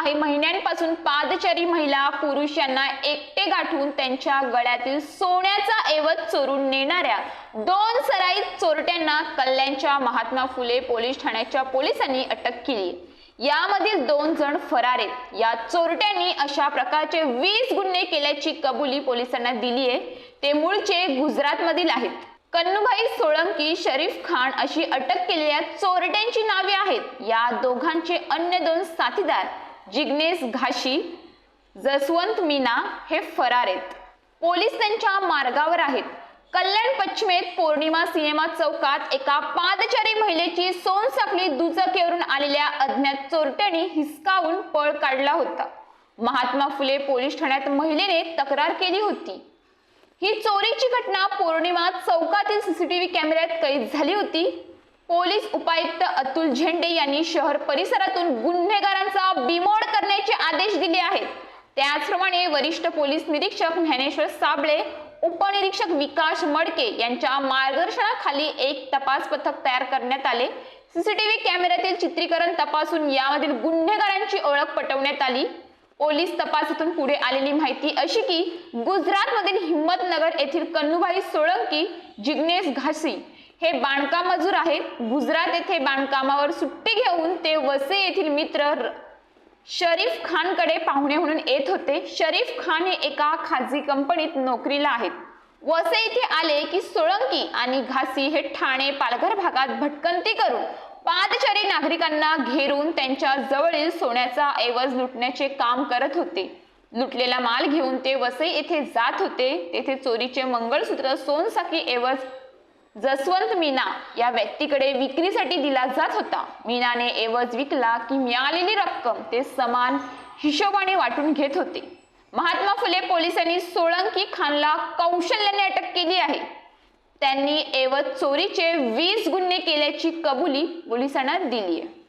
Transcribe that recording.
काही महिन्यांपासून पादचारी महिला पुरुष यांना एकटे गाठून त्यांच्या गळ्यातील सोन्याचा ऐवज चोरून नेणाऱ्या 2 सराईत चोरट्यांना कल्याणच्या महात्मा फुले पोलीस ठाण्याच्या पोलिसांनी अटक केली। यामधील 2 जण फरार आहेत। या चोरट्यांनी अशा प्रकारचे 20 गुन्हे केल्याची कबुली पोलिसांना दिली आहे। ते मूळचे गुजरातमधील आहेत। कन्नूभाई सोळंकी, शरीफ खान अशी अटक केलेल्या चोरट्यांची नावे आहेत। या दोघांचे अन्य 2 साथीदार जिग्नेश घाशी, जसवंत मीना हे फरार आहेत। पोलीस त्यांच्या मार्गावर आहेत। कल्याण पश्चिमेत पौर्णिमा सिनेमा चौकात एका पादचारी महिलेची सोनसाखळी दुचाकीवरून आलेल्या अज्ञात चोरट्यांनी हिसकावून पळ काढला होता। महात्मा फुले पोलीस ठाण्यात महिलेने तक्रार केली होती। ही चोरीची घटना पौर्णिमा चौकातील सीसीटीव्ही कॅमेऱ्यात कैद झाली होती। पोलीस उपायुक्त अतुल झेंडे यांनी शहर परिसरातून गुन्हेगारांचा बिमोड करण्याचे आदेश दिले आहेत। त्याचप्रमाणे वरिष्ठ पोलीस निरीक्षक ज्ञानेश्वर साबळे, उपनिरीक्षक विकास मडके यांच्या मार्गदर्शनाखाली एक तपास पथक तयार करण्यात आले। सीसीटीव्ही कॅमेऱ्यातील चित्रीकरण तपासून यामधील गुन्हेगारांची ओळख पटवण्यात आली। पोलीस तपासातून पुढे आलेली माहिती अशी की गुजरातमधील हिम्मतनगर येथील कन्नूभाई सोळंकी, जिग्नेश घासी हे बांधकाम मजूर आहेत। गुजरात येथे बांधकामावर सुट्टी घेऊन ते वसई येथील मित्र शरीफ खानकडे पाहुणे म्हणून येत होते। शरीफ खान हे एका खाजगी कंपनीत नोकरीला आहेत। वसई येथे आले की सोळंकी आणि घासी हे ठाणे, पालघर भागात भटकंती करून पादचारी नागरिकांना घेरून त्यांच्या जवळील सोन्याचा ऐवज लुटण्याचे काम करत होते। लुटलेला माल घेऊन ते वसई येथे जात होते। तेथे चोरीचे मंगळसूत्र, सोनसाखळी ऐवज जसवंत मीना या व्यक्तीकडे विक्रीसाठी दिला जात होता। मीनाने ऐवज विकला की मिळालेली रक्कम ते समान हिशोबाने वाटून घेत होते। महात्मा फुले पोलिसांनी सोळंकी खानला कौशल्याने अटक केली आहे। त्यांनी ऐवज चोरीचे 20 गुन्हे केल्याची कबुली पोलिसांना दिली आहे।